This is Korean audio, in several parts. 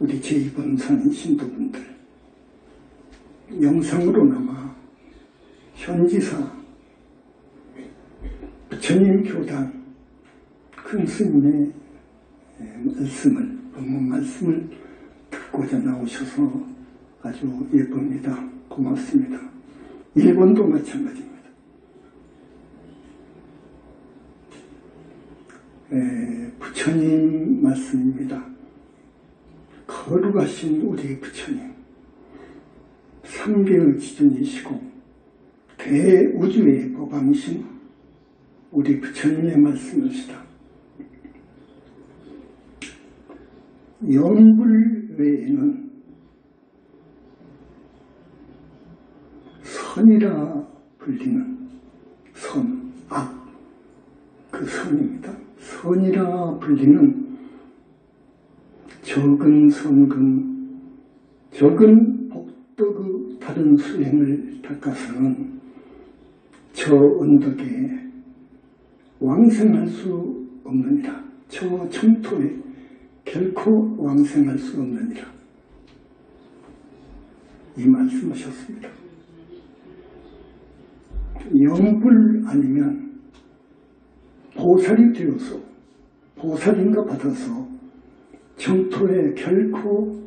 우리 제2본산 신도분들 영상으로나마 현지사 부처님 교단 큰 스님의 말씀을, 법문 말씀을 듣고자 나오셔서 아주 예쁩니다. 고맙습니다. 일본도 마찬가지입니다. 부처님 말씀입니다. 거룩하신 우리 부처님, 삼계의 지존이시고 대우주의 보감이신 우리 부처님의 말씀이시다. 영불 외에는 선이라 불리는 선, 악, 그 선입니다. 선이라 불리는 적은 선금, 적은 복덕의 다른 수행을 닦아서는 저 언덕에 왕생할 수 없느니라. 저 청토에 결코 왕생할 수 없느니라. 이 말씀하셨습니다. 영불 아니면 보살이 되어서 보살인가 받아서 정토에 결코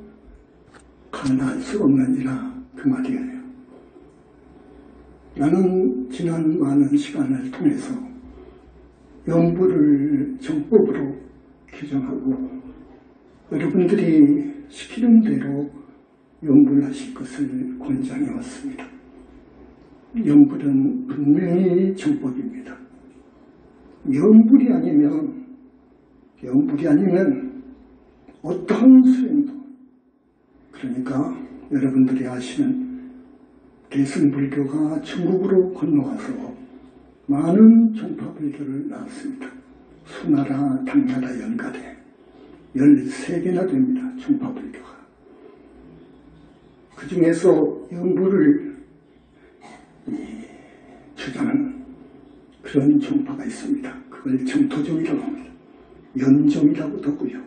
가능할 수 없느니라 그 말이에요. 나는 지난 많은 시간을 통해서 영불을 정법으로 규정하고 여러분들이 시키는 대로 영불하실 것을 권장해 왔습니다. 영불은 분명히 정법입니다. 영불이 아니면 어떤 수행도, 그러니까 여러분들이 아시는 대승불교가 중국으로 건너가서 많은 종파불교를 낳았습니다. 수나라, 당나라 연가대 13개나 됩니다. 종파불교가. 그 중에서 영불을 주장하는 그런 종파가 있습니다. 그걸 정토종이라고 합니다. 연종이라고도 하고요.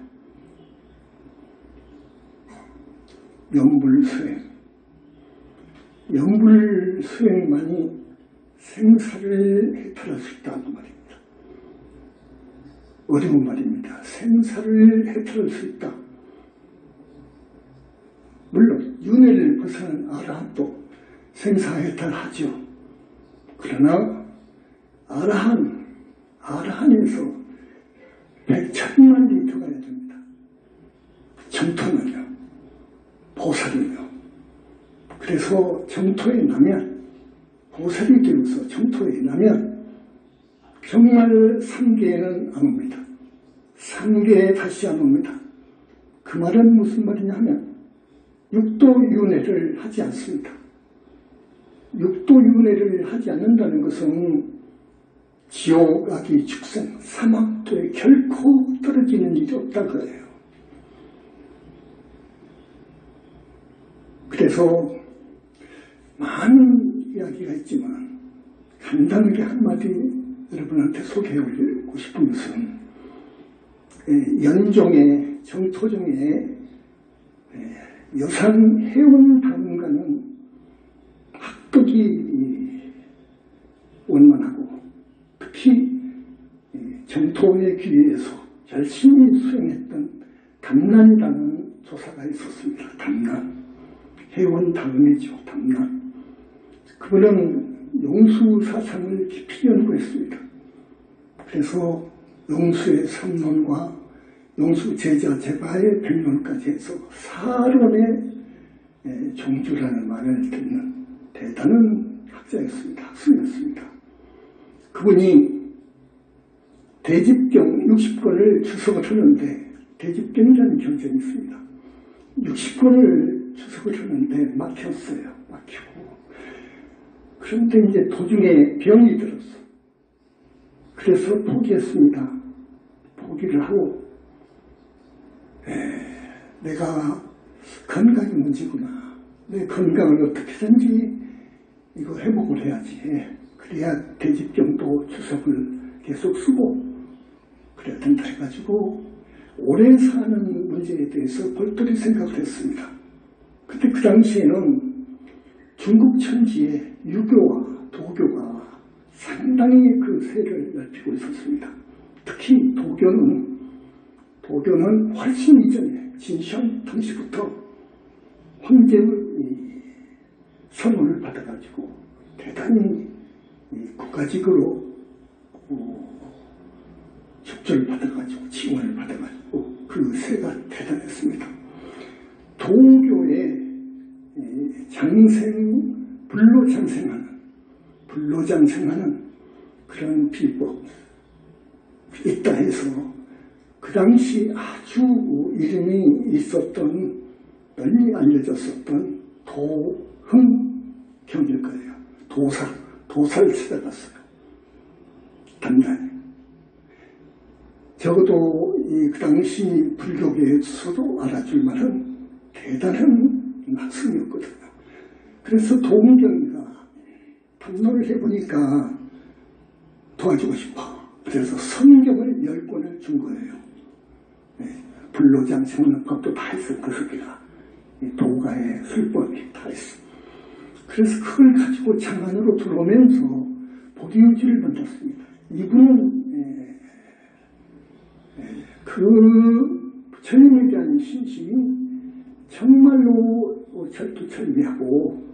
영불수행. 영불수행만이 생사를 해탈할 수 있다는 말입니다. 어려운 말입니다. 생사를 해탈할 수 있다. 물론 윤회를 벗어난 아라한도 생사해탈하죠. 그러나 아라한에서 100,000만리 더 가야 됩니다. 정토는요, 보살이요. 그래서 정토에 나면, 보살이 되어서 정토에 나면 정말 3계에는 안 옵니다. 3계에 다시 안 옵니다. 그 말은 무슨 말이냐 하면 육도윤회를 하지 않습니다. 육도윤회를 하지 않는다는 것은 지옥, 악의 축생, 사막도에 결코 떨어지는 일이 없다 그래요. 그래서 많은 이야기가 있지만 간단하게 한마디 여러분한테 소개하고 싶은 것은 연종의 정토종의 여산 해운 당가는 합격이 원만하고 특히 정토의 기회에서 열심히 수행했던 담난이라는 조사가 있었습니다. 담난. 해원 다음이죠. 담난. 그분은 용수 사상을 깊이 연구했습니다. 그래서 용수의 삼론과 용수 제자 제바의 백론까지 해서 사론의 종주라는 말을 듣는 대단한 학자였습니다. 학수였습니다. 그분이 대집경 60권을 주석을 하는데, 대집경이라는 경전이 있습니다. 60권을 주석을 하는데 막혔어요. 막히고. 그런데 이제 도중에 병이 들었어. 그래서 포기했습니다. 포기를 하고, 내가 건강이 문제구나. 내 건강을 어떻게든지 이거 회복을 해야지. 그래야 대집경도 주석을 계속 쓰고 그래야 된다 해가지고 오래 사는 문제에 대해서 별도리 생각을 했습니다. 그때 그 당시에는 중국 천지에 유교와 도교가 상당히 그 세를 넓히고 있었습니다. 특히 도교는 훨씬 이전에 진시황 당시부터 황제의 선언을 받아가지고 대단히 국가직으로 협조를 받아가지고 지원을 받아가지고 그 세가 대단했습니다. 도교의 불로장생하는 그런 비법이 있다 해서 그 당시 아주 이름이 있었던, 널리 알려졌었던 도흥경일 거예요. 도사를 찾아갔어요. 단단히. 적어도 그 당시 불교계에서도 알아줄 만한 대단한 학생이었거든요. 그래서 도흥경이가 탐로를 해보니까 도와주고 싶어. 그래서 성경을 10권을 준 거예요. 불로장생하는 법도 다 있어. 그 속에가 도가의 술법이 다 있어. 그래서 그걸 가지고 장안으로 들어오면서 보리유지를 만났습니다. 이분은 그 부처님에 대한 신심이 정말로 철두철미하고,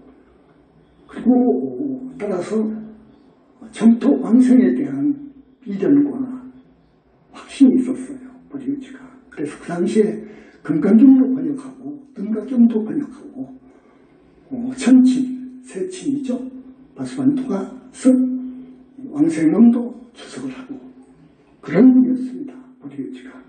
그리고 따라서 정토 왕생에 대한 비전과 확신이 있었어요. 보리유지가. 그래서 그 당시에 금강경도 번역하고 등가경도 번역하고 천친, 세친이죠. 바수반도가 왕생론도 주석을 하고 그런 분이었습니다. 보리유지가.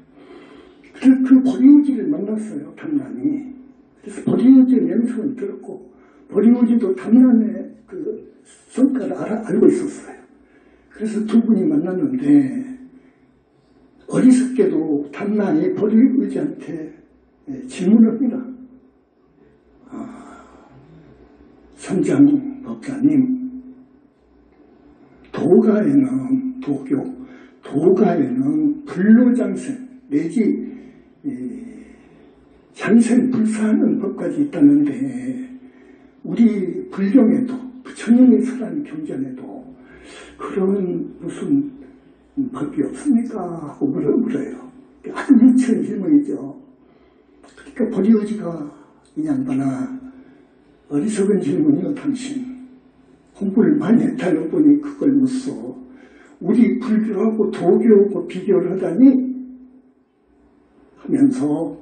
그래서 그 보리유지를 만났어요. 탐란이. 그래서 보리유지의 명성을 들었고 보리유지도 탐란의 그 성과를 알고 있었어요. 그래서 두 분이 만났는데 어리석게도 탐란이 보리유지한테 질문을 합니다. 선장 법사님, 도가에는 불로장생 내지 장생 불사하는 법까지 있다는데 우리 불경에도 부처님이 설한 경전에도 그런 무슨 법이 없습니까? 하고 물어요. 아주 미치는 질문이죠. 그러니까 보리유지가 이 양반아, 어리석은 질문이요. 당신 공부를 많이 했다는 분이 그걸 묻소. 우리 불교하고 도교하고 비교를 하다니 하면서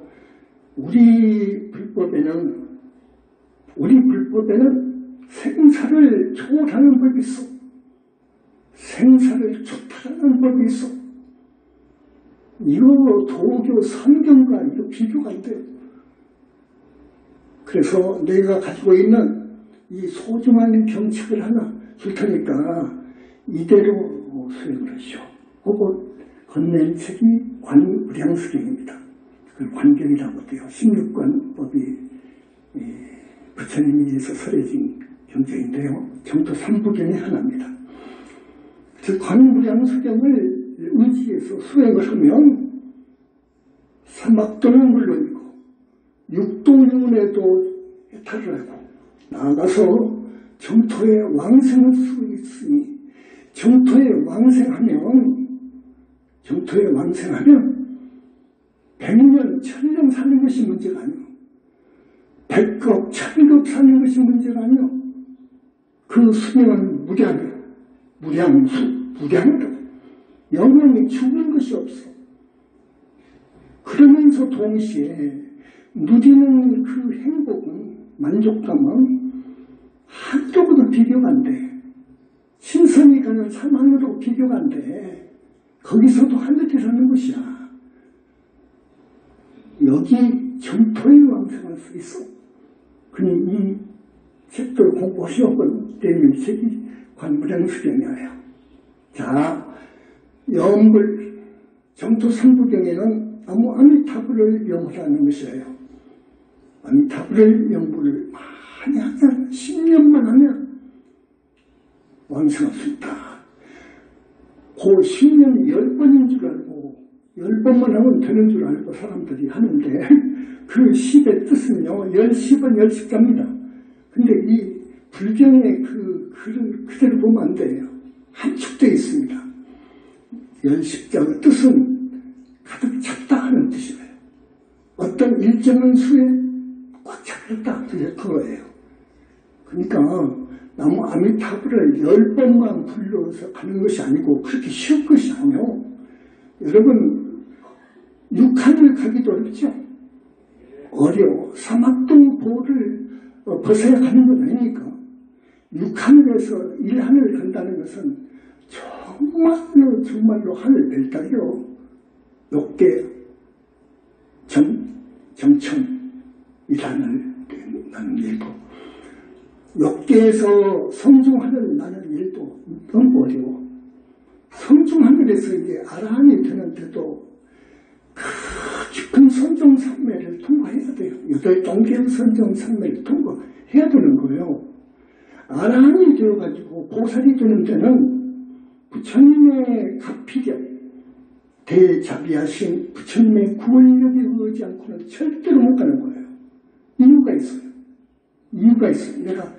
우리 불법에는 생사를 초월하는 법이 있어. 생사를 초월하는 법이 있어. 이거 도교 성경과 이거 비교가 안 돼요. 그래서 내가 가지고 있는 이 소중한 경책을 하나 줄 테니까 이대로 수행을 하시오. 그거 건넨 책이 관무량수경입니다. 그 관경이라고 해요. 16관법이 부처님이 의해서 설해진 경전인데요. 정토 3부경의 하나입니다. 그 관무량수경을 의지해서 수행을 하면 사막도는 물론이고 육도윤회도 해탈을 하고 나아가서 정토에 왕생할 수 있으니 정토에 왕생하면 100년, 1000년 사는 것이 문제가 아니오. 100급, 1000급 사는 것이 문제가 아니오. 그 수명은 무량이다. 영원히 죽는 것이 없어. 그러면서 동시에 누리는 그 행복은, 만족감은 한쪽으로 비교가 안 돼. 신선이 가는 사망으로 비교가 안 돼. 거기서도 하늘이 사는 것이야. 여기 정토에 왕생할 수 있어. 그니 이 책도 공부하시오건 때문에 책이 관무량수경이에요. 자, 영불 정토 3부경에는 아미타불을 영하라는 것이에요. 아미타불을 영불을 많이 하면 10년만 하면 왕생할 수 있다. 그 10년이 10번인 줄 알고 10번만 하면 되는 줄 알고 사람들이 하는데 그 10의 뜻은요 10은 10갑니다. 근데 이 불경의 그 글을 그대로 보면 안 돼요. 함축되어 있습니다. 10자의 뜻은 가득 찼다 하는 뜻이에요. 어떤 일정한 수에 꽉 차있다 그거예요. 그러니까 나무 아미타불을 10번만 불러서 가는 것이 아니고 그렇게 쉬운 것이 아니에요. 여러분 육하늘 가기도 어렵죠. 어려워. 사막동보를 벗어야 가는 건 아니니까. 육하늘에서 일하늘 간다는 것은 정말로 하늘 별따기로 욕계 정청 일하늘 나는 일도 욕계에서 성중하늘 나는 일도 너무 어려워. 성중하늘에서 이제 아라한이 되는데도 그 깊은 선정산매를 통과해야 돼요. 8단계의 선정산매를 통과해야 되는 거예요. 아라한이 되어가지고 보살이 되는 데는 부처님의 가피력, 대자비하신 부처님의 구원력에 의지 않고는 절대로 못 가는 거예요. 이유가 있어요. 이유가 있어요. 내가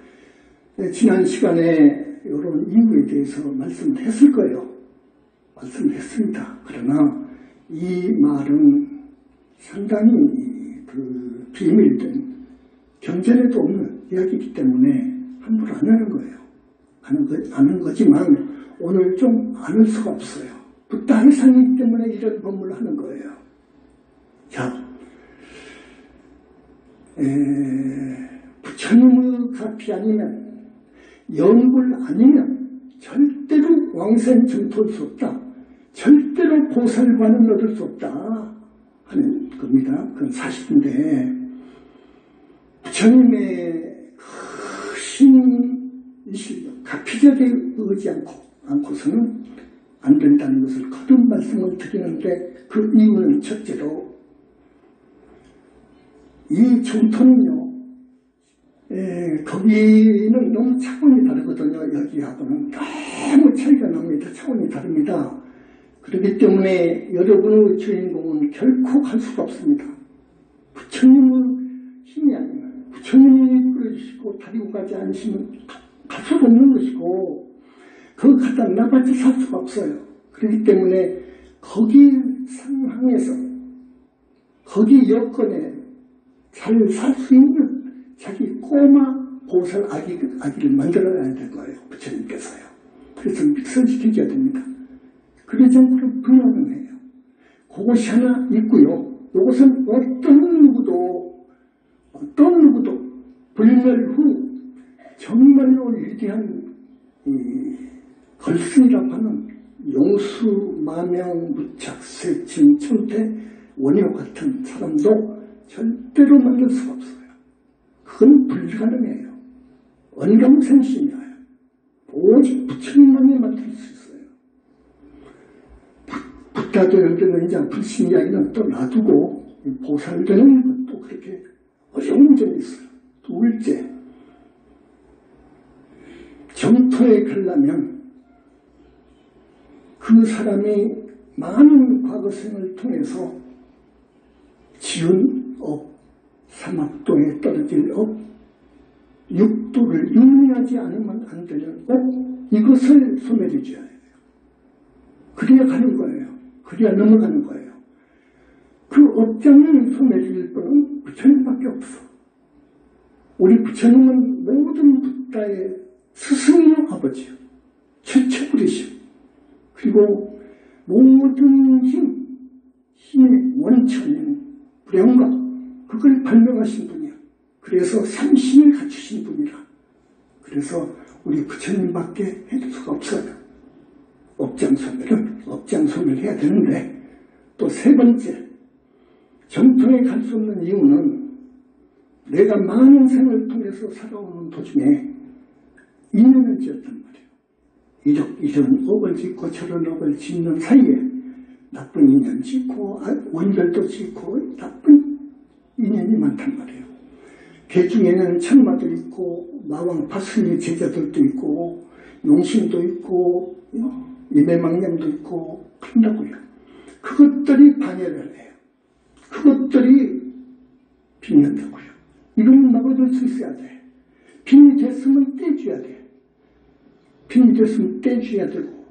지난 시간에 이런 이유에 대해서 말씀을 했을 거예요. 말씀을 했습니다. 그러나 이 말은 상당히 그 비밀된 경전에도 없는 이야기이기 때문에 함부로 안 하는 거예요. 아는 거지만 오늘 좀 아는 수가 없어요. 부다해상이기 때문에 이런 법문을 하는 거예요. 자, 부처님의 가피 아니면 영불 아니면 절대로 왕생증토할 수 없다. 절대로 보살관은 얻을 수 없다 하는 겁니다. 그건 사실인데 부처님의 크신 이 실력, 가피력에 의지 않고서는 안 된다는 것을 거듭 말씀을 드리는데 그 이유는 첫째로 이 정토는요 거기는 너무 차원이 다르거든요. 여기하고는 너무 차이가 납니다. 차원이 다릅니다. 그렇기 때문에 여러분의 주인공은 결코 갈 수가 없습니다. 부처님의 힘이 아니면 부처님이 이끌어주시고 다리고 가지 않으시면 갈 수가 없는 것이고 거기 가다 나같이 살 수가 없어요. 그렇기 때문에 거기 상황에서 거기 여건에 잘 살 수 있는 자기 꼬마 보살 아기를 만들어야 될 거예요. 부처님께서요. 그래서 믹서시켜줘야 됩니다. 그러지 않고는 불가능해요. 그것이 하나 있고요. 이것은 어떤 누구도 불멸 후 정말로 위대한 걸승이라고 하는 용수, 마명, 무착, 세침, 천태, 원효 같은 사람도 절대로 만들 수가 없어요. 그건 불가능해요. 언감생심이에요. 오직 부처님만이 만들 수 있어요. 부타되는 데는 이제 불신 이야기는 또 놔두고 보살되는 것도 그렇게 어려운 점이 있어요. 둘째, 정토에 가려면 그 사람이 많은 과거생을 통해서 지은 업, 사막도에 떨어질 업, 육도를 유의하지 않으면 안 되는 업, 이것을 소멸해 줘야 해요. 그래야 가는 거예요. 그래야 넘어가는 거예요. 그 업장을 소멸해줄 분은 부처님밖에 없어. 우리 부처님은 모든 부다의 스승이요 아버지요. 최초부리시오. 그리고 모든 힘의 원천인 불영각, 그걸 발명하신 분이야. 그래서 삼신을 갖추신 분이라. 그래서 우리 부처님밖에 해줄 수가 없어요. 업장소멸을 해야 되는데, 또 세 번째, 정토에 갈 수 없는 이유는 내가 많은 생을 통해서 살아오는 도중에 인연을 지었단 말이에요. 이런 업을 짓고 저런 업을 짓는 사이에 나쁜 인연 짓고 원별도 짓고 나쁜 인연이 많단 말이에요. 개 중에는 천마도 있고 마왕 파순이 제자들도 있고 용신도 있고 예매망념도 있고 그런다고요. 그것들이 방해를 해요. 그것들이 빙의한다고요. 이건 막아줄 수 있어야 돼. 빙의 됐으면 떼줘야 돼. 빙의 됐으면 떼줘야 되고,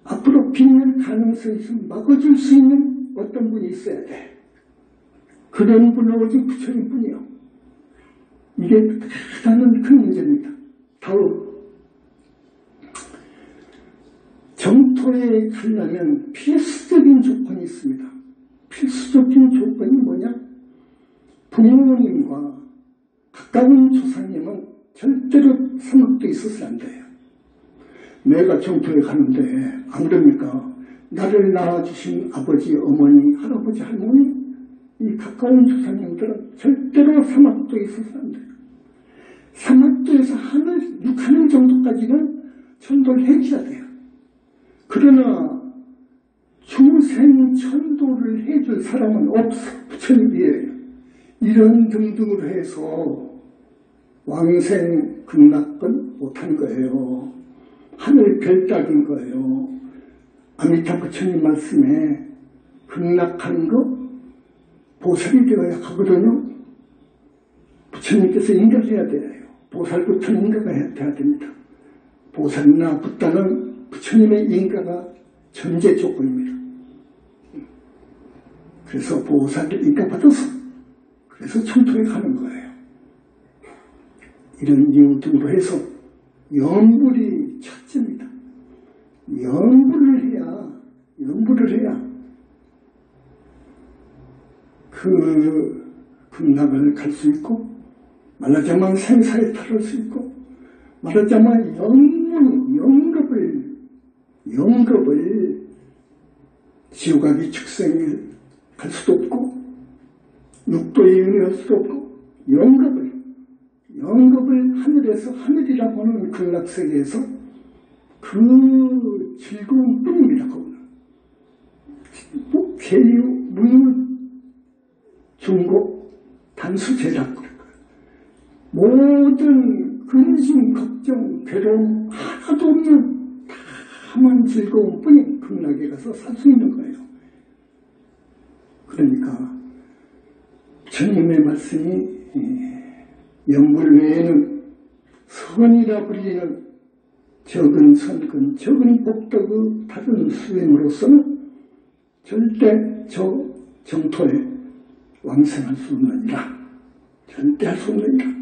앞으로 빙의할 가능성이 있으면 막아줄 수 있는 어떤 분이 있어야 돼. 그런 분은 오직 부처님 뿐이요. 이게 가장 큰 문제입니다. 다음, 정토에 가려면 필수적인 조건이 있습니다. 필수적인 조건이 뭐냐? 부모님과 가까운 조상님은 절대로 삼각도 있어서 안 돼요. 내가 정토에 가는데 안 그럽니까? 나를 낳아주신 아버지, 어머니, 할아버지, 할머니, 이 가까운 조상님들은 절대로 삼각도에 있어서 안 돼요. 삼각도에서 하늘 6하늘 정도까지는 천도를 해줘야 돼요. 그러나 중생천도를 해줄 사람은 없어. 부처님이에요. 이런 등등으로 해서 왕생 극락은 못한 거예요. 하늘 별따기인 거예요. 아미타 부처님 말씀에 극락하는 거 보살이 되어야 하거든요. 부처님께서 인가를 해야 돼요. 보살부터는 인가가 돼야 됩니다. 보살이나 붓다는 부처님의 인가가 전제 조건입니다. 그래서 보살을 인가받아서 그래서 천토에 가는 거예요. 이런 이유 등으로 해서 연불이 첫째입니다. 연불을 해야 그 극락을 갈 수 있고, 말하자면 생사에 탈할 수 있고, 말하자면 영겁을 지옥아기 축생에 갈 수도 없고, 육도에 은혜할 수도 없고, 영겁을 하늘에서, 하늘이라고 하는 극락세계에서 그 즐거운 뿐입니다. 그거는 개유, 무유, 중고, 단수, 제작, 모든 근심, 걱정, 괴로움 하나도 없는 다만 즐거운 뿐인 극락에 가서 살 수 있는 거예요. 그러니까 주님의 말씀이 영불 외에는 선이라 불리는 적은 선근, 적은 복덕의 다른 수행으로서는 절대 저 정토에 왕생할 수 없느니라. 절대 할 수 없느니라.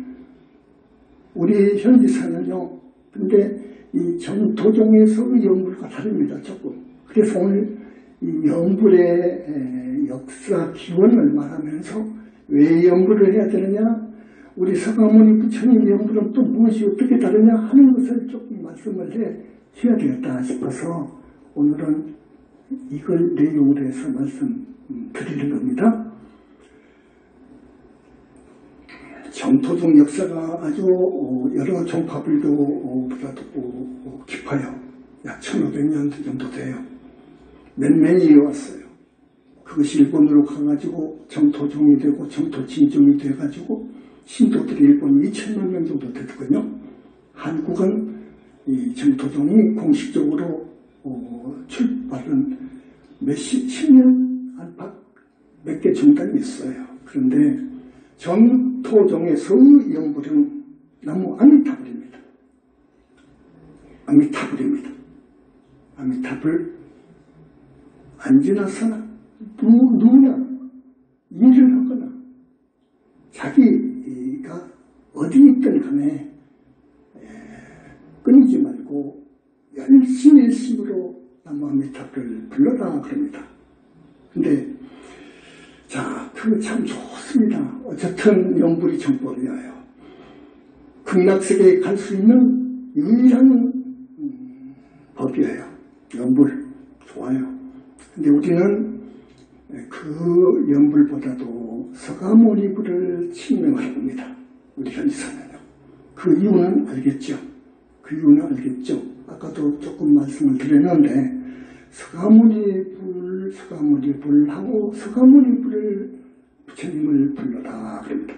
우리 현지사는요, 근데 이 정토종에서의 영불과 다릅니다. 조금. 그래서 오늘 이 영불의 역사 기원을 말하면서 왜 영불을 해야 되느냐, 우리 서가모니 부처님 영불은 또 무엇이 어떻게 다르냐 하는 것을 조금 말씀을 해줘야 되겠다 싶어서 오늘은 이걸 내용으로 해서 말씀 드리는 겁니다. 정토종 역사가 아주 여러 종파불교보다도 깊어요. 약 1500년 정도 돼요. 몇몇이 이어왔어요. 그것이 일본으로 가가지고 정토종이 되고 정토진종이 돼가지고 신도들이 일본 2000만 명 정도 되거든요. 한국은 이 정토종이 공식적으로 출발은 10년 안팎 몇 개 정당이 있어요. 그런데 정토종에서의 영불은 나무 아미타불입니다. 아미타불 안 지나서나 누구나 일을 하거나 자기가 어디 있든 간에 끊이지 말고 열심으로 나무 아미타불을 불러라 그럽니다. 근데 자, 그거 참 좋습니다. 어쨌든 영불이 정법이에요. 극락세계에 갈 수 있는 유일한 법이에요. 영불. 좋아요. 근데 우리는 그 영불보다도 서가모니불을 친명을 합니다. 우리 현지사는요. 그 이유는 알겠죠. 아까도 조금 말씀을 드렸는데 서가모니불하고 서가모니불을 부처님을 불러라 그럽니다.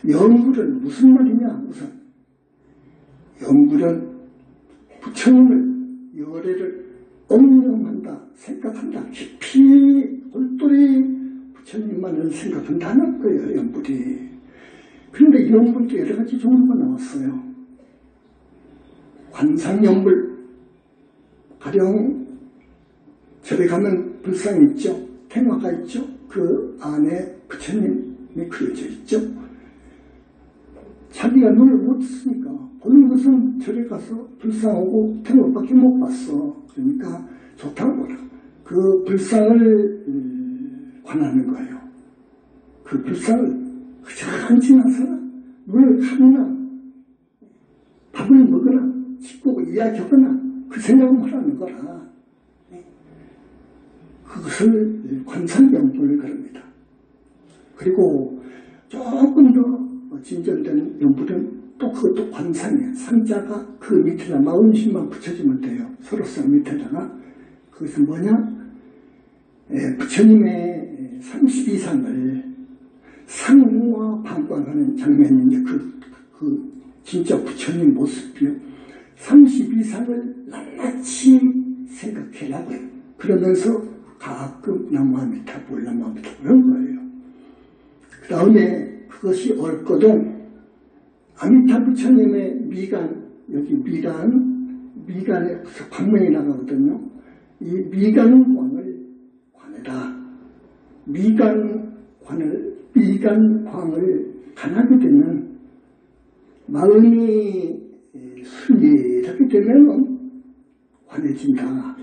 영불은 무슨 말이냐? 우선 영불은 부처님을 열애를 옹념한다, 생각한다, 깊이 돌돌이 부처님만을 생각한다는 거예요, 연불이. 그런데 연불도 여러 가지 종류가 나왔어요. 관상연불, 가령 절에 가면 불상이 있죠. 태마가 있죠. 그 안에 부처님이 그려져 있죠. 자기가 눈을 못 쓰니까 보는 것은 절에 가서 불상하고 태마밖에 못 봤어. 그러니까 좋다고 보라. 그 불상을 관하는 거예요. 그 불상을 그저 지나서나 눈을 감으나 밥을 먹으나 짓고 이야기하거나 그 생각을 하는 거라. 그것을 관상연불을 그럽니다. 그리고 조금 더 진전된 연불은 또 그것도 관상이에요. 상자가 그 밑에다 마음심만 붙여주면 돼요. 서로서 밑에다가. 그것은 뭐냐? 부처님의 32상을 상호와 방광하는 장면이 이제 그 진짜 부처님 모습이요. 32상을 낱낱이 생각해라고요. 그러면서 가끔 나무아미타불, 나무아미타불 그런 거예요. 그 다음에 그것이 옳거든 아미타 부처님의 미간, 여기 미간에서 광명이 나가거든요. 이 미간광을 관해라. 미간광을 관하게 되면 마음이 순리하게 되면 관해진다.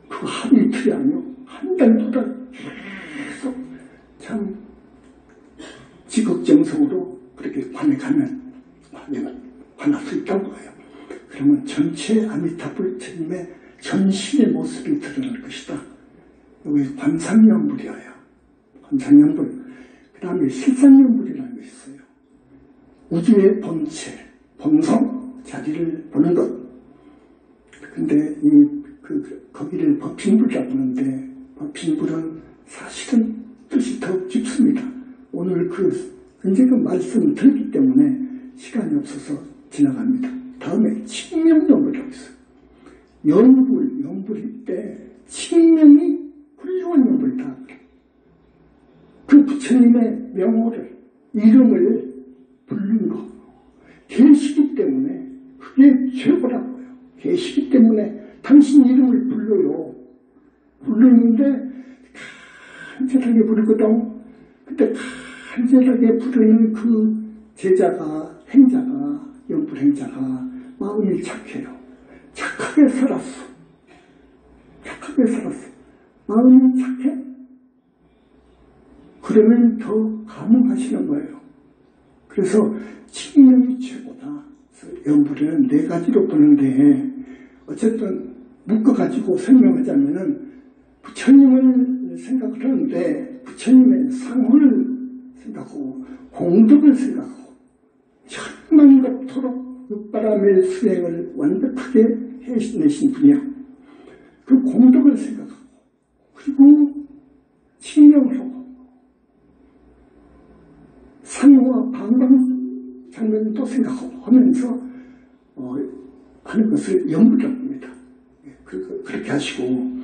그거 하루 이틀이 아니요. 한 달, 두 달 계속 참 지극정성으로 그렇게 관해가면 관할 수 있다고 해요. 그러면 전체 아미타불 부처님의 전신의 모습이 드러날 것이다. 여기 관상연불이에요. 관상연불. 그 다음에 실상연불이라는 것이 있어요. 우주의 본체, 본성, 자리를 보는 것. 근데 거기를 법신불이라고 하는데, 법신불은 사실은 뜻이 더 깊습니다. 오늘 언젠가 말씀을 드렸기 때문에 시간이 없어서 지나갑니다. 다음에 칭명연불이라고 있어요. 연불일 때 칭명이 훌륭한 연불이다. 그 부처님의 명호를, 이름을 부르는 것. 계시기 때문에 그게 최고라고요. 계시기 때문에 당신 이름을 불러요. 부르는데 간절하게 부르거든. 그때 간절하게 부르는 그 제자가, 행자가, 연불행자가 마음이 착해요. 착하게 살았어. 착하게 살았어. 마음이 착해? 그러면 더 감흥하시는 거예요. 그래서 칭명이 최고다. 연불에는 네 가지로 보는데 어쨌든 묶어가지고 설명하자면은 부처님을 생각을 하는데 부처님의 상호를 생각하고 공덕을 생각하고 천만겁토록 육바람의 수행을 완벽하게 해내신 분이야. 그 공덕을 생각하고 그리고 칭명을 하고 상호와 방방 장면도 생각하고 하면서 하는 것을 연불이라고 합니다. 그렇게 하시고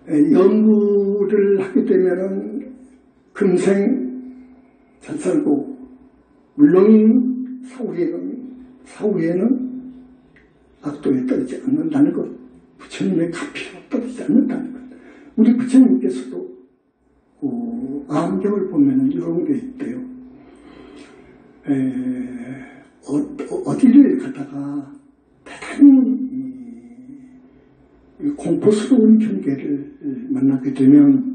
연불을 하게 되면은 금생 잘 살고 물론 사후에는 악도에 떨어지지 않는다는 것, 부처님의 가피로 떨어지지 않는다는 것. 우리 부처님께서도 암경을 보면은 이런 게 있대요. 어디를 가다가 대단히 공포스러운 경계를 만나게 되면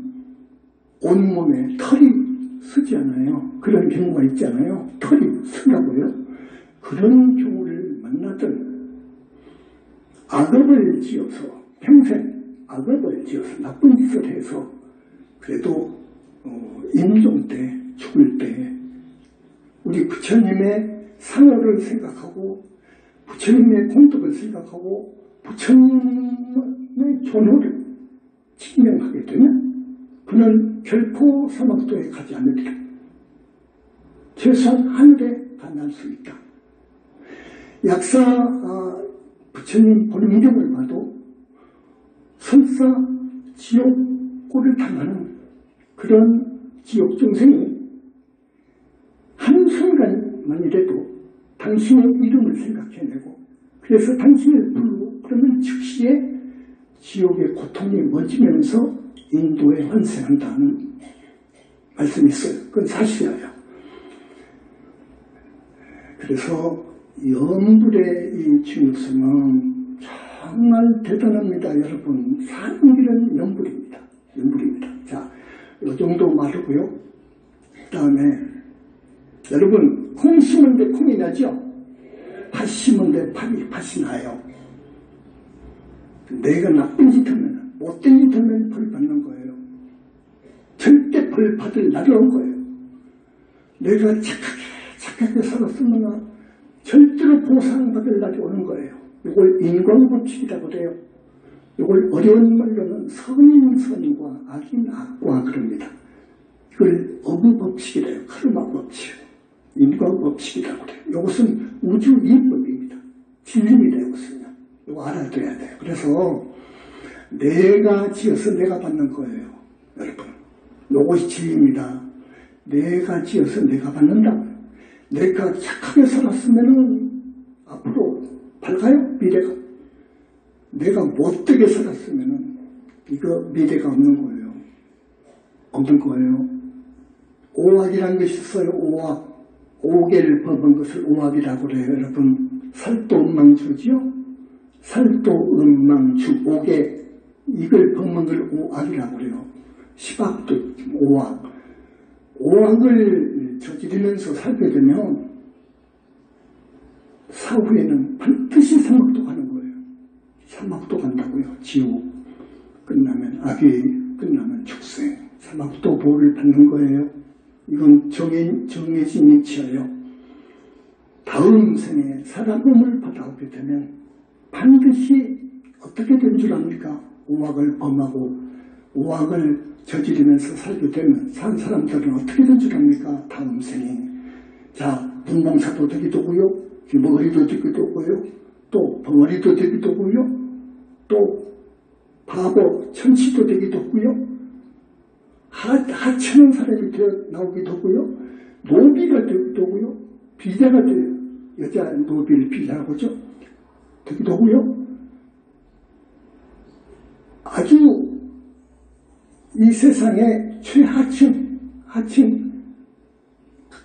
온몸에 털이 서지 않아요. 그런 경우가 있잖아요. 털이 서라고요. 그런 경우를 만나든 악업을 지어서 평생 악업을 지어서 나쁜 짓을 해서 그래도 임종 때 죽을 때 우리 부처님의 상호를 생각하고 부처님의 공덕을 생각하고 부처님의 존호를 칭명하게 되면 그는 결코 사막도에 가지 않으리라. 최소한 하늘에 만날 수 있다. 약사 부처님 본인경을 봐도 설사 지옥 꼴을 당하는 그런 지옥 중생이 한순간만이라도 당신의 이름을 생각해내고 그래서 당신을 부르고 그러면 즉시에 지옥의 고통이 멎으면서 인도에 환생한다는 말씀이 있어요. 그건 사실이에요. 그래서 염불의 이 중요성은 정말 대단합니다. 여러분, 사는 길은 염불입니다. 염불입니다. 자, 이 정도 말하고요. 그 다음에 여러분, 콩 심은 데 콩이 나죠? 팥 심은 데 팥이 나요. 내가 나쁜 짓 하면, 못된 짓 하면 벌 받는 거예요. 절대 벌 받을 날이 온 거예요. 내가 착하게 살았으면 절대로 보상받을 날이 오는 거예요. 이걸 인과법칙이라고 그래요. 이걸 어려운 말로는 선인선과 악인악과 그럽니다. 이걸 어부법칙이래요. 카르마법칙. 인과법칙이라고 그래요. 이것은 우주 이법입니다. 진리입니다. 이것은요. 이거 알아둬야 돼요. 그래서 내가 지어서 내가 받는 거예요. 여러분. 이것이 진리입니다. 내가 지어서 내가 받는다. 내가 착하게 살았으면 앞으로 밝아요. 미래가. 내가 못되게 살았으면 이거 미래가 없는 거예요. 없는 거예요. 오악이라는 것이 있어요. 오악. 오개를 범한 것을 오악이라고 그래요. 여러분, 살도음망주지요? 살도음망주, 오개, 이걸 범한 걸 오악이라고 그래요. 시박도 오악. 오악을 저지르면서 살게 되면 사후에는 반드시 사막도 가는 거예요. 사막도 간다고요. 지옥 끝나면 악이 끝나면 축생. 사막도 보호를 받는 거예요. 이건 정해진 이치예요. 다음 생에 사람음을 받아오게 되면 반드시 어떻게 된 줄 압니까? 오악을 범하고 오악을 저지르면서 살게 되면 산 사람들은 어떻게 된 줄 압니까? 다음 생에. 자, 분봉사도 되기도 하고요. 귀머거리도 되기도 하고요. 또 벙어리도 되기도 하고요. 또 바보, 천치도 되기도 하고요. 하찮은 사람이 되어 나오기도 하고요. 노비가 되기도 하고요. 비자가 돼요. 여자 노비를 비자라고 하죠. 되기도 하고요. 아주 이 세상의 최하층, 하층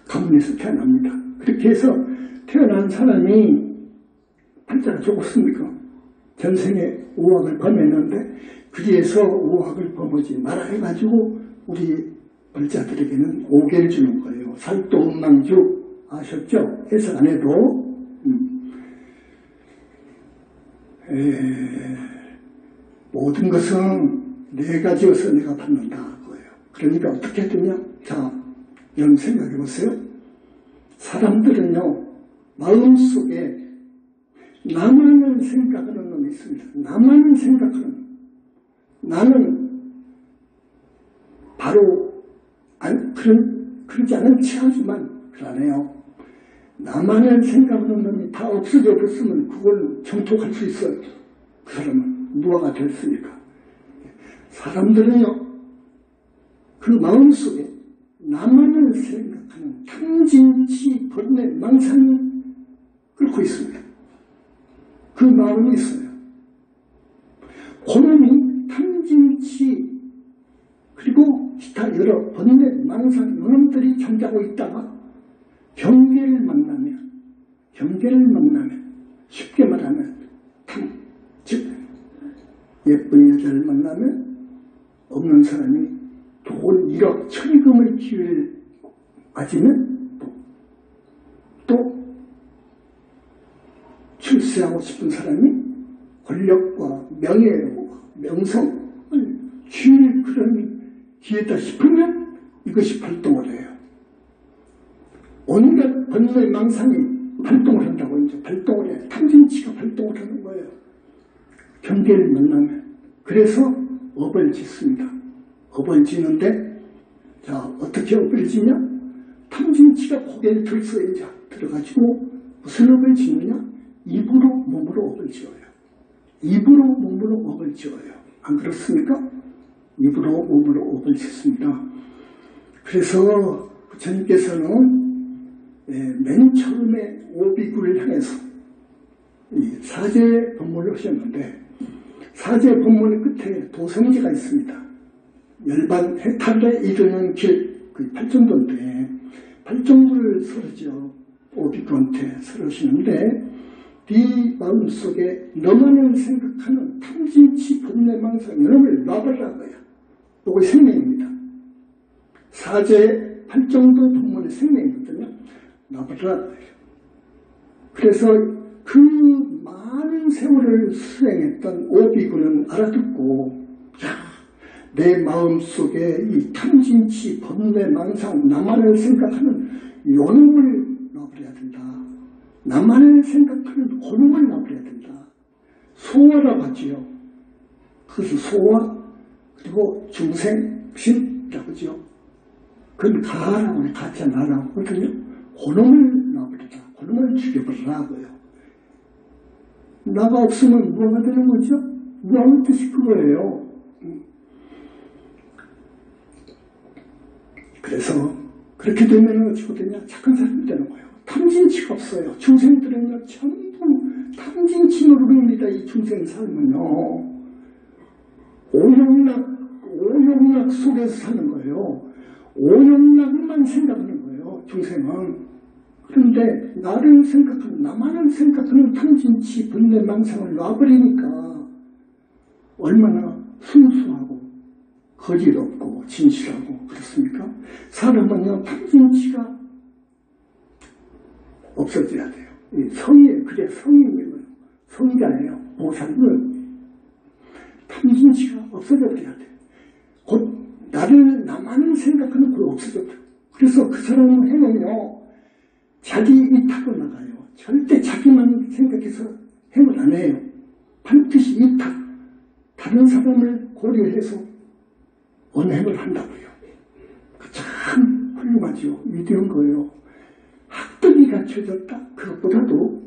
가문에서 태어납니다. 그렇게 해서 태어난 사람이 팔자가 좋겠습니까? 전생에 오악을 범했는데 그리에서 오악을 범하지 말아 해가지고 우리 벌자들에게는 오개를 주는 거예요. 살도음망주 아셨죠? 해석 안 해도 모든 것은 내가 지어서 내가 받는다 거예요. 그러니까 어떻게 되냐? 자, 여러분 생각해 보세요. 사람들은요 마음속에 나만을 생각하는 놈이 있습니다. 나만을 생각하는 나는 바로 그러지 않은 척하지만 그러네요. 나만을 생각하는 놈이 다 없어져 버렸으면 그걸 정통할 수 있어요. 그 사람은 무화가 됐으니까. 사람들은요 그 마음속에 나만을 생각하는 탐진치 번뇌 망상이 끓고 있습니다. 그 마음이 있어요. 고놈이 탐진치 그리고 기타 여러 번뇌 망상 요놈들이 잠자고 있다가 경계를 만나면 쉽게 말하면 즉 예쁜 여자를 만나면 없는 사람이 돈 1억 천금의 기회를 맞으면 또 출세하고 싶은 사람이 권력과 명성을 줄 그런 기회다 싶으면 이것이 발동을 해요. 온갖 번뇌 망상이 발동을 한다고 이제 발동을 해요. 탐진치가 발동을 하는 거예요. 경계를 만나면. 그래서 업을 짓습니다. 업을 짓는데 자 어떻게 업을 짓냐? 탐진치가 고개를 들어서 들어가지고 무슨 업을 짓느냐? 입으로 몸으로 업을 지어요. 입으로 몸으로 업을 지어요. 안 그렇습니까? 입으로 몸으로 옥을 쳤습니다. 그래서 부처님께서는 맨 처음에 오비구를 향해서 이 사제 법문을 하셨는데, 사제 법문 끝에 도성지가 있습니다. 열반 해탈에 이르는 길, 그 팔정도인데 팔정도를 설하죠. 오비구한테 설하시는데, 네 마음속에 너만을 생각하는 탐진치 번뇌망상 이놈을 놔버리라고요. 이거 생명입니다. 사제 팔정도 법문의 생명이거든요. 놔버리라. 그래서 그 많은 세월을 수행했던 오비구는 알아듣고, 내 마음속에 이 탐진치 번뇌망상 나만을 생각하는 요놈을 놔버려야 된다. 나만을 생각하는 고놈을 놔버려야 된다. 소화라고 하지요. 그것은 소화, 그리고 중생심이라고 하죠. 그건 가라고 해, 가짜 나라고 하거든요. 고놈을 놔버리라. 고놈을 죽여버리라고요. 나가 없으면 뭐가 되는 거죠? 무한 뜻이 그거예요. 그래서 그렇게 되면 어찌고 되냐? 착한 사람이 되는 거예요. 탐진치가 없어요. 중생들은요, 전부 탐진치 노릇입니다. 이 중생 삶은요. 오용락 속에서 사는 거예요. 오용락만 생각하는 거예요, 중생은. 그런데 나를 생각하는, 나만을 생각하는 탐진치 번뇌망상을 놔버리니까 얼마나 순수하고 거짓 없고 진실하고 그렇습니까? 사람은요, 탐진치가 없어져야 돼요. 성이에요. 그게 성입니다. 성자예요. 보살은 탐진치가 없어져야 돼요. 곧 나만을 생각하는 그 없어져 버려요. 그래서 그 사람은 행은요, 자기 이탁으로 나가요. 절대 자기만 생각해서 행을 안 해요. 반드시 이탁, 다른 사람을 고려해서 언행을 한다고요. 참 훌륭하죠. 위대한 거예요. 학덕이 갖춰졌다. 그것보다도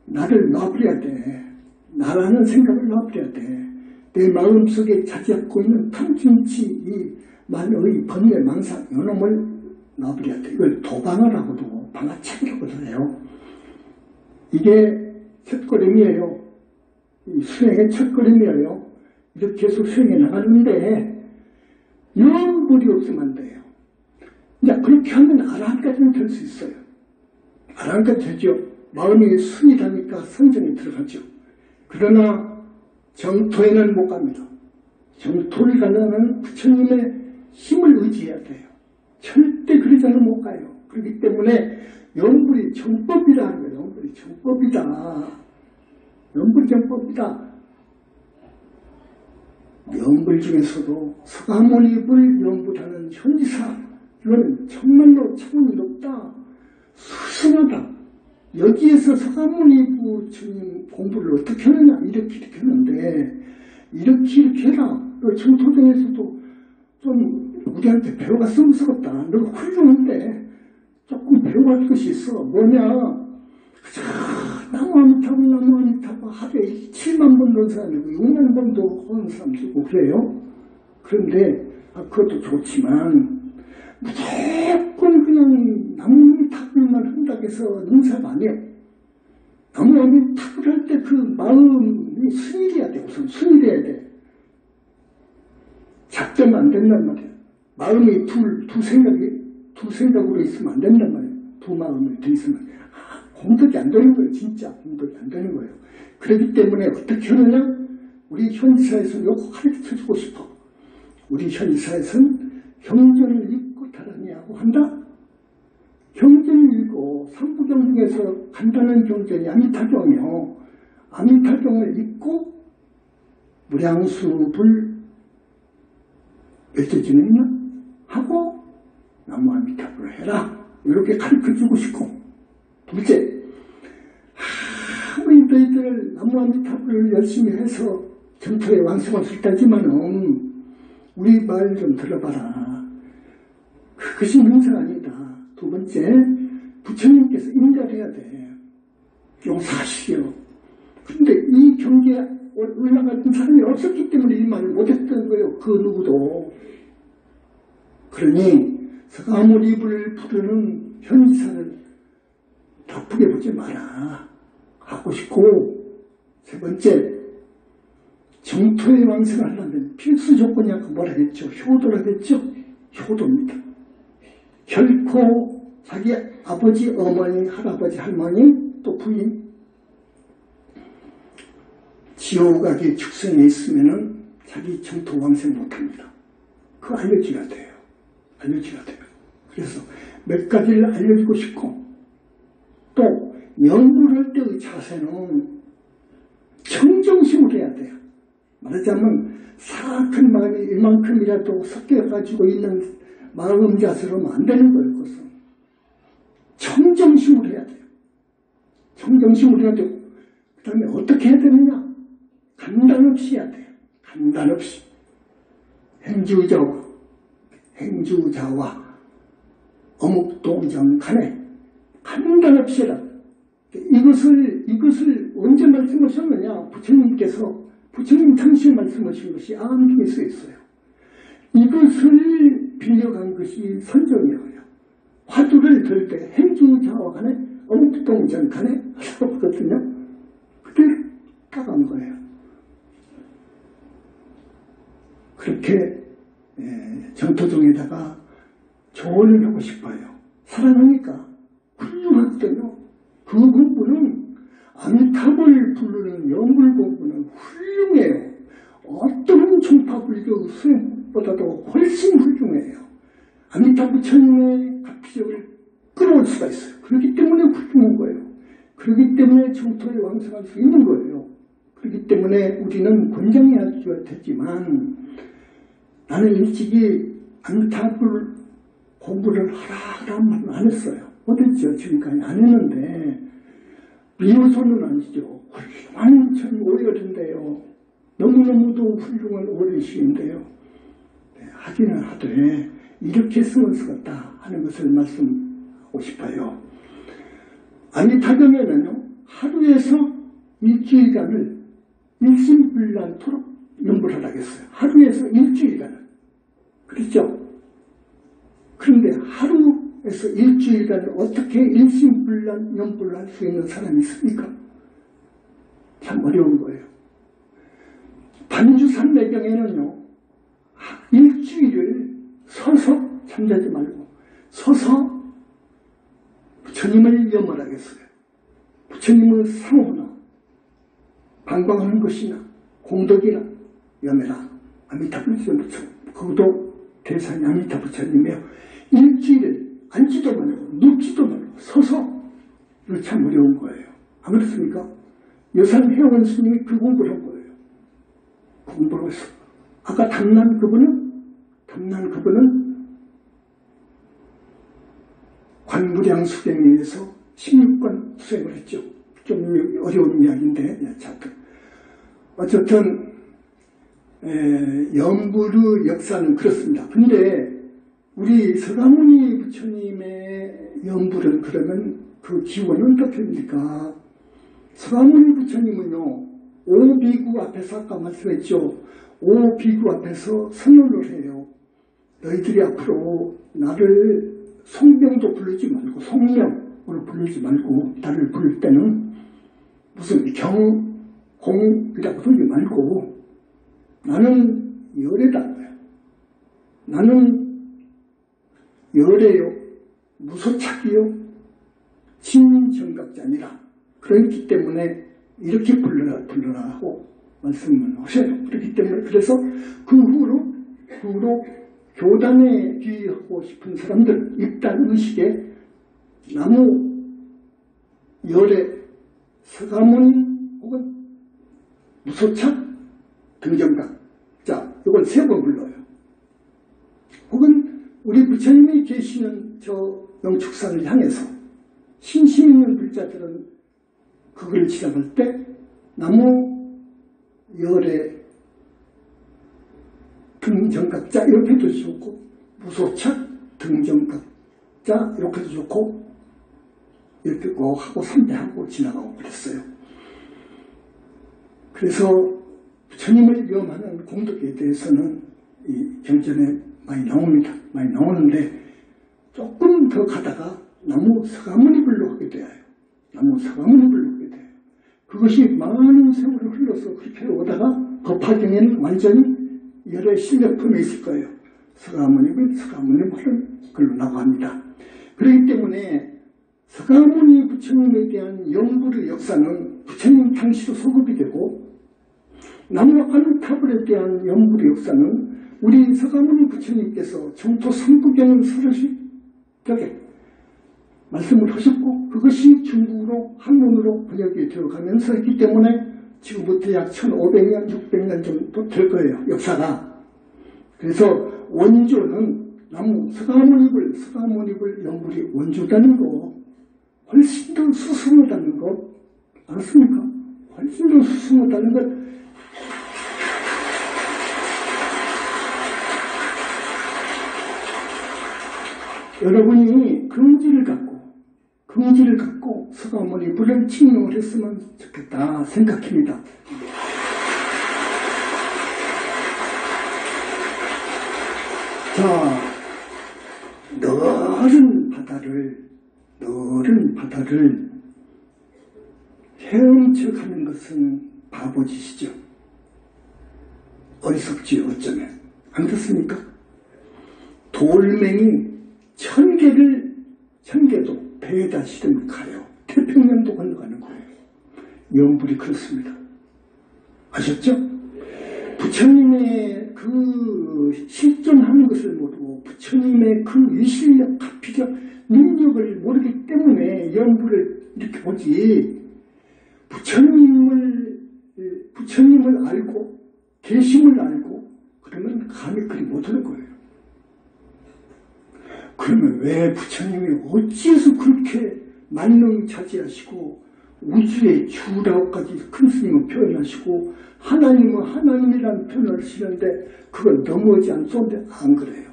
나를 놔버려야 돼. 나라는 생각을 놔버려야 돼. 내 마음속에 자지않고 있는 탐진치 이 만의 번뇌 망상 이놈을 놔버려야 돼. 이걸 도방을 방아책이라고도 해요. 이게 첫걸음이에요. 이 수행의 첫걸음이에요. 이렇게 해서 수행해 나가는데 영물이 없으면 안 돼요. 이제 그렇게 하면 아라한까지는 될 수 있어요. 아라한까지 되죠. 마음이 순이라니까 선정이 들어가죠. 그러나 정토에는 못 갑니다. 정토를 가려면 부처님의 힘을 의지해야 돼요. 절대 그러지 않으면 못 가요. 그렇기 때문에 영불이 정법이라 하는 거예요. 영불이 정법이다. 영불이 정법이다. 영불 중에서도 서가모니불 영불하는 현지사, 이건 정말로 차원이 높다. 수승하다. 여기에서 서가모니부 주님 공부를 어떻게 하느냐, 이렇게 하는데, 이렇게 해라. 정토등에서도 좀 우리한테 배워갔으면 무섭다. 너가 훌륭한데 조금 배워갈 것이 있어. 뭐냐? 나무 아미타불 하루에 7만 번 넣은 사람이고 6만 번도 하는 사람도 있고 그래요. 그런데 그것도 좋지만 무조건 그냥 나무 아미타불만 한다고 해서 능사가 아니에요. 나무 아미타불 할 때 그 마음이 순일해야 돼. 우선 순일해야 돼. 작정은 안 된단 말이야. 마음이 두 생각으로 있으면 안 된단 말이에요. 두 마음을 더 있으면. 공덕이 안 되는 거예요. 진짜 공덕이 안 되는 거예요. 그렇기 때문에 어떻게 하느냐? 우리 현지사에서는 이거 가르쳐주고 싶어. 우리 현지사에서는 경전을 읽고 다라니하고 한다? 경전을 읽고 삼부경 중에서 간단한 경전이 아미타경이요. 아미타경을 읽고 무량수불 몇째지는 있나? 하고 나무 아미타불을 해라. 이렇게 가르쳐주고 싶고, 둘째, 우리 너희들 나무 아미타불을 열심히 해서 정토에 완성할 수 있다지만은 우리 말 좀 들어봐라. 그것이 명상 아니다. 두 번째, 부처님께서 인가해야 돼. 용사하시오. 근데 이 경계 올라갔던 사람이 없었기 때문에 이 말을 못했던 거예요. 그 누구도. 그러니 서가모니불을 부르는 현지사를 나쁘게 보지 마라 하고 싶고, 세 번째, 정토의 왕성을 하려면 필수 조건이 아까 뭐라 했죠? 효도라 했죠? 효도입니다. 결코 자기 아버지, 어머니, 할아버지, 할머니, 또 부인, 지옥악의 축성에 있으면은 자기 정토 왕성 못합니다. 그거 알려줘야 돼요. 알려줘야 돼요. 그래서 몇 가지를 알려주고 싶고, 또 연구할 때의 자세는 정정심을 해야 돼요. 말하자면 사악한 마음이 이만큼이라도 섞여가지고 있는 마음 자세로는 안 되는 거예요. 그것은 정정심을 해야 돼요. 정정심을 해야 되고, 그 다음에 어떻게 해야 되느냐? 간단 없이 해야 돼요. 간단 없이. 행주자와 어묵동정 간에 간단 없이 해라. 이것을 언제 말씀하셨느냐? 부처님 당시에 말씀하신 것이 암중에 써 있어요. 이것을 빌려간 것이 선정이에요. 화두를 들 때 행주자와 간에 어묵동정 간에 하라고 하거든요. 그대로 따간 거예요. 그렇게 정토종에다가 조언을 하고 싶어요. 사랑하니까 훌륭하거든요. 그 공부는 아미타불을 부르는 연불 공부는 훌륭해요. 어떤 종파불교 수행보다도 훨씬 훌륭해요. 아미타 부처님의 가피력을 끌어올 수가 있어요. 그렇기 때문에 훌륭한 거예요. 그렇기 때문에 정토에 왕성할 수 있는 거예요. 그렇기 때문에 우리는 권장해야 되지만, 나는 일찍이 아미타불 공부를 하라는 말은 안 했어요. 못했죠. 지금까지 안 했는데, 미호소는 아니죠. 훌륭한 전 오열인데요. 너무너무도 훌륭한 오열이신데요. 하기는 하되 이렇게 쓰면 쓰겠다 하는 것을 말씀하고 싶어요. 아미타경에는요, 하루에서 일주일간을 일심불란토록 연불하라고 했어요. 하루에서 일주일간을. 그렇죠? 그런데 하루에서 일주일간을 어떻게 일심불란 연불을 할 수 있는 사람이 있습니까? 참 어려운 거예요. 반주삼매경에는요, 일주일을 서서 잠자지 말고 서서 부처님을 염을하겠어요. 부처님을 상호나 방광하는 것이나 공덕이나 염해라. 아미타 부처님, 그것도 대상이 아미타 부처님이에요. 일주일을 앉지도 말고 눕지도 말고 서서, 이거 참 어려운 거예요. 안 그렇습니까? 여산 회원 스님이 그 공부를 한 거예요. 공부를 해서. 아까 담난 그분은 관무량 수행에 의해서 16권 수행을 했죠. 좀 어려운 이야기인데, 어쨌든 연불의 역사는 그렇습니다. 근데 우리 서가모니 부처님의 연불은 그러면 그 기원은 어떻습니까? 서가모니 부처님은요, 5비구 앞에서 아까 말씀했죠. 5비구 앞에서 선언을 해요. 너희들이 앞으로 나를 송명도 부르지 말고, 송명으로 부르지 말고, 나를 부를 때는 무슨 공이라고 부르지 말고, 나는 열애다. 나는 열애요, 무소착이요, 친정각자니라. 그렇기 때문에 이렇게 불러라 하고 말씀을 하셔요. 그렇기 때문에, 그래서 그 후로 교단에 귀의하고 싶은 사람들, 입단 의식에 나무, 열애, 서가모니 혹은 무소착, 등정각, 자, 이걸 3번 불러요. 혹은 우리 부처님이 계시는 저 영축산을 향해서 신심 있는 불자들은 그걸 지나갈 때 나무, 열애, 등정각자 이렇게도 좋고, 무소착, 등정각자 이렇게도 좋고, 이렇게 꼭 하고 삼배하고 지나가고 그랬어요. 그래서 부처님을 염하는 공덕에 대해서는 이 경전에 많이 나옵니다. 많이 나오는데 조금 더 가다가 나무 서가모니불로 하게 돼요. 나무 서가모니불로 하게 돼요. 그것이 많은 세월을 흘러서 그렇게 오다가 법화경에는 완전히 여러 실력품에 있을 거예요. 서가모니불은 그걸로 나고합니다. 그렇기 때문에 서가모니 부처님에 대한 영불의 역사는 부처님 당시로 소급이 되고, 나무 아미타불에 대한 영불의 역사는 우리 서가모니 부처님께서 정토 삼부경 서르시격에 말씀을 하셨고, 그것이 중국어로 한문으로 번역이 되어가면서 했기 때문에 지금부터 약 1500년, 600년 정도 될 거예요, 역사가. 그래서 원조는 나무 서가모니불 영불이 원조다는 거, 훨씬 더 수승하다는 거 알았습니까? 훨씬 더 수승하다는 것. 여러분이 긍지를 갖고 서가모니불을 칭송을 했으면 좋겠다 생각합니다. 자, 너른 바다를 헤엄쳐가는 것은 바보짓이죠. 어리석지 어쩌면. 안 그렇습니까? 돌멩이 1000개도 배에다 실으면 가요. 태평양도 건너가는 거예요. 영불이 그렇습니다. 아셨죠? 부처님의 그 실존하는 것을 모르고 부처님의 그 위실력, 가피력, 능력을 모르기 때문에 영불을 이렇게 보지, 부처님을 알고 계심을 알고 그러면 감히 그리 못하는 거예요. 그러면 왜 부처님이 어찌해서 그렇게 만능자지하시고 우주의 주라고까지 큰 스님은 표현하시고 하나님은 하나님이라는 표현을 하시는데 그걸 넘어오지 않소는데 안 그래요.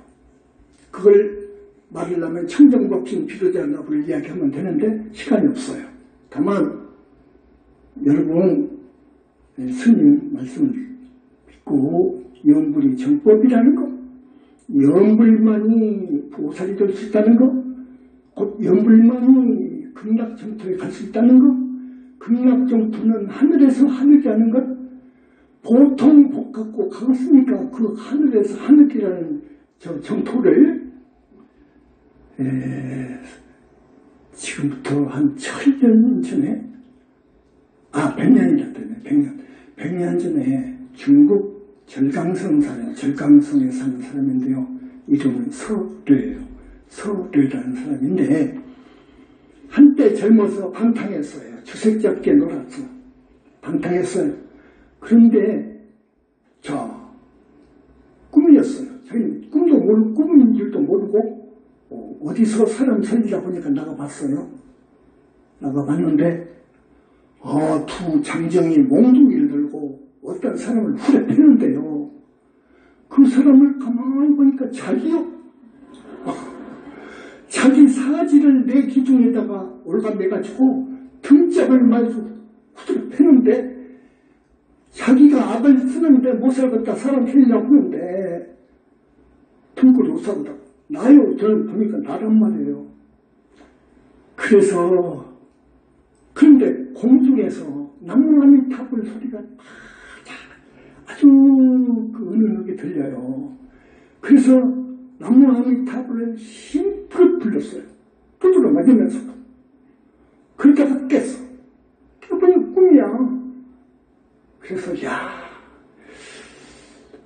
그걸 말하려면 청정법신 비로자나불을 이야기하면 되는데 시간이 없어요. 다만 여러분 스님 말씀을 믿고 영불이 정법이라는 것, 영불만이 보살이 될 수 있다는 것, 곧 영불만이 극락정토에 갈 수 있다는 것, 극락정토는 하늘에서 하늘이 하는 것, 보통 복 갖고 가겠습니까? 그 하늘에서 하늘이라는 저 정토를 지금부터 한 1000년 전에 100년이라 되네. 100년 전에 중국 절강성에 사는 사람인데요. 이름은 서뢰예요. 서뢰라는 사람인데 한때 젊어서 방탕했어요. 주색잡게 놀았어. 방탕했어요. 그런데 꿈이었어요. 자기는 꿈도 모르고 꿈인 줄도 모르고 어디서 사람 살리다 보니까 나가봤어요. 나가봤는데 두 장정이 몽둥이를 들고 어떤 사람을 후려 패는데요. 그 사람을 가만히 보니까 자기요. 자기 사지를 내 기둥에다가 올가매가지고 등짝을 마주 후드려 패는데 자기가 악을 쓰는데 못 살겠다 사람 살리려고 하는데 등골이 오사보다 나요. 저는 보니까 나란 말이에요. 그런데 공중에서 나무아미타불 소리가 아주 은은하게 들려요. 그래서 나무아미타불을 힘껏 불렀어요. 두드러 맞으면서도. 그러다가 깼어. 깨보니 꿈이야. 그래서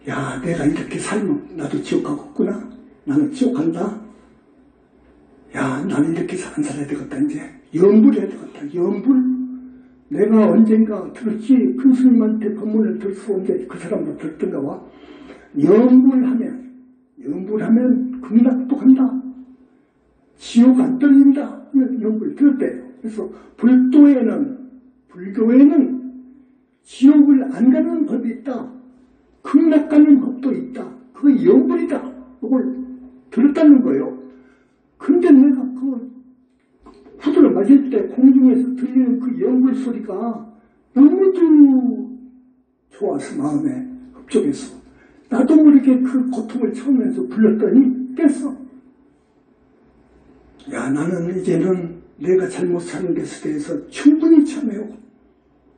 내가 이렇게 살면 나도 지옥 가겠구나. 나는 지옥 간다. 나는 이렇게 안 살아야 되겠다. 이제 염불해야 되겠다. 염불. 내가 언젠가 들었지. 큰 스님한테 법문을 들수 없는데 그 사람도 들었던가 봐. 염불하면 극락도 간다. 지옥 안 떨린다. 하면 염불 들었대요. 그래서 불교에는 지옥을 안 가는 법이 있다. 극락 가는 법도 있다. 그거 염불이다. 그걸 들었다는 거예요. 근데 내가 후드를 맞을 때 공중에서 들리는 그 염불 소리가 너무도 좋아서 마음에 흡족해서 나도 모르게 그 고통을 참으면서 불렀더니 깼어. 야, 나는 이제는 내가 잘못 사는 것에 대해서 충분히 참여하고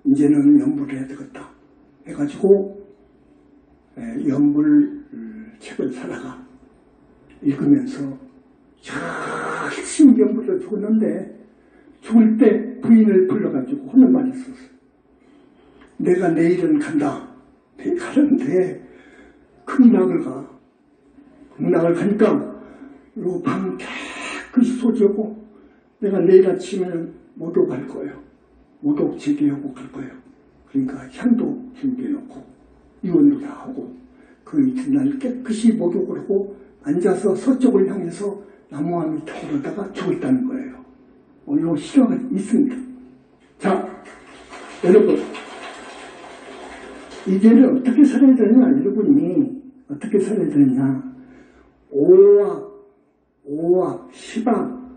이제는 연불을 해야 되겠다 해가지고 연불 책을 사다가 읽으면서 열심히 연불을 죽었는데 죽을 때 부인을 불러가지고 하는 말이 있었어요. 내가 내일은 간다. 내일 가는데 극락을 가. 극락을 가니까 밤 깨끗이 소지하고 내가 내일 아침에는 모독 갈 거예요. 모독 제기하고 갈 거예요. 그러니까 향도 준비해놓고 유언도 다 하고 그 이튿날 깨끗이 모독을 하고 앉아서 서쪽을 향해서 나무와 밑에 오르다가 죽었다는 거예요. 이 실화가 있습니다. 자, 여러분 이제는 어떻게 살아야 되느냐, 여러분이 어떻게 살아야 되느냐. 오악, 시방,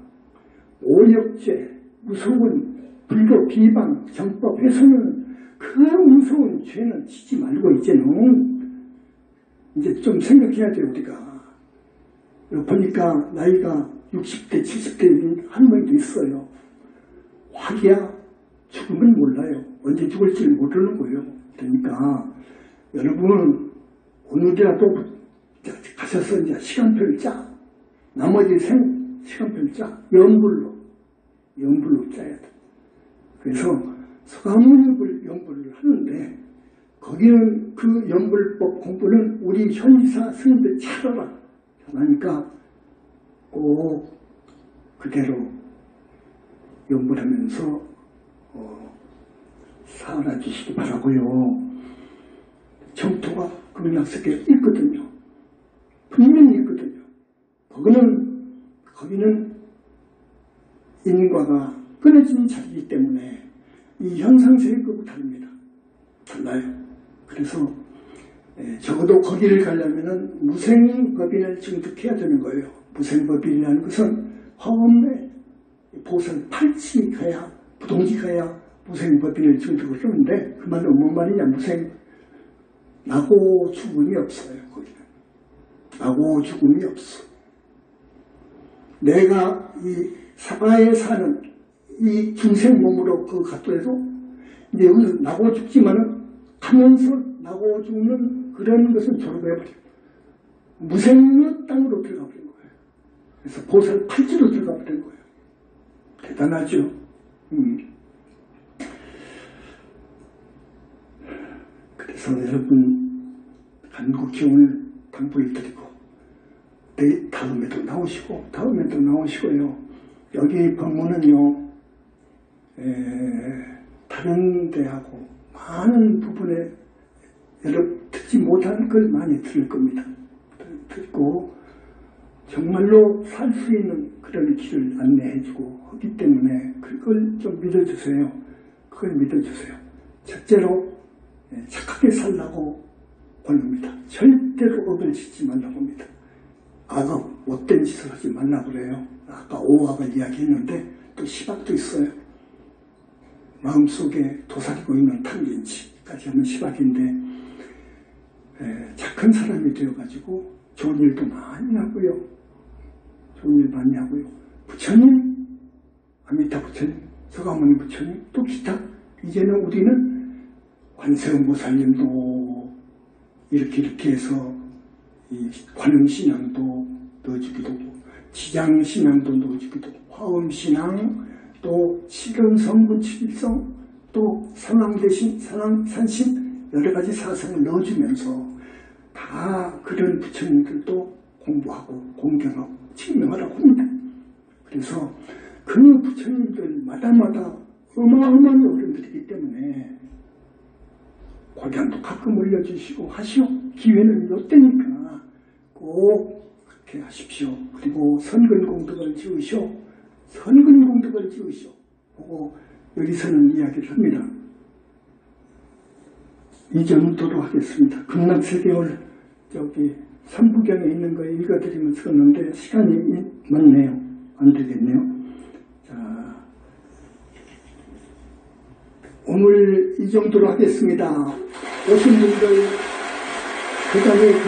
오역죄, 무서운 불교, 비방, 정법, 훼손은 그 무서운 죄는 지지 말고 이제 좀 생각해야 돼요, 우리가. 보니까 나이가 60대, 70대인 할머니도 있어요. 화기야 죽음은 몰라요. 언제 죽을지를 모르는 거예요. 그러니까 여러분 오늘이라도 가셔서 이제 시간표를 짜. 나머지 시간표를 짜. 연불로 짜야 돼. 그래서 서가모니를 연불을 하는데 거기는 그 연불법 공부는 우리 현지사 스님들 찾아라. 그러니까 꼭 그대로 연불하면서 살아주시기 바라고요. 정토가 극락세계에 있거든요. 분명히 있거든요. 거기는 인과가 끊어진 자리이기 때문에 이 현상세계하고 다릅니다. 달라요. 그래서 적어도 거기를 가려면 무생법인을 증득해야 되는 거예요. 무생법인이라는 것은 화엄의 보살 팔치 가야, 부동지 가야 무생법인을 증득을 하는데 그 말은 뭔 말이냐. 나고 죽음이 없어요. 거기는 나고 죽음이 없어. 내가 이 사바에 사는 이 중생 몸으로 갔더라도 이제 여기서 나고 죽지만은 가면서 나고 죽는 그런 것은 졸업해버려요. 무생의 땅으로 들어가 버린 거예요. 그래서 보살 팔찌로 들어가 버린 거예요. 대단하죠. 그래서 여러분 간곡히 오늘 당부를 드리고 다음에도 나오시고요. 여기 법문은요 다른 데하고 많은 부분에 여러분 듣지 못한 걸 많이 들을 겁니다. 듣고 정말로 살 수 있는 그런 길을 안내해주고 하기 때문에 그걸 좀 믿어주세요. 그걸 믿어주세요. 첫째로 착하게 살라고 권합니다. 절대로 억을 짓지 말라고 합니다. 악업, 못된 짓을 하지 말라고 그래요. 아까 오악을 이야기했는데 또 시박도 있어요. 마음속에 도사리고 있는 탐진치까지 하면 시박인데 착한 사람이 되어가지고 좋은 일도 많이 하고요. 부처님, 아미타 부처님, 서가모니 부처님, 또 기타. 이제는 우리는 관세음보살님도 이렇게 해서 이 관음신앙도 넣어주기도 하고 지장신앙도 넣어주기도 하고 화엄신앙 또 칠음성분 칠성 또 상황대신 상황산신 여러가지 사상을 넣어주면서 다 그런 부처님들도 공부하고 공경하고 증명하라고 합니다. 그래서 그 부처님들마다 어마어마한 어른들이기 때문에 고향도 가끔 올려주시고 하시오. 기회는 몇 때니까 꼭 그렇게 하십시오. 그리고 선근공덕을 지으시오. 하고 여기서는 이야기를 합니다. 이 정도로 하겠습니다. 극락세계를 저기 삼부경에 있는 거 읽어드리면서 썼는데 시간이 많네요. 안 되겠네요. 자, 오늘 이 정도로 하겠습니다. 오신 분들, 그 다음에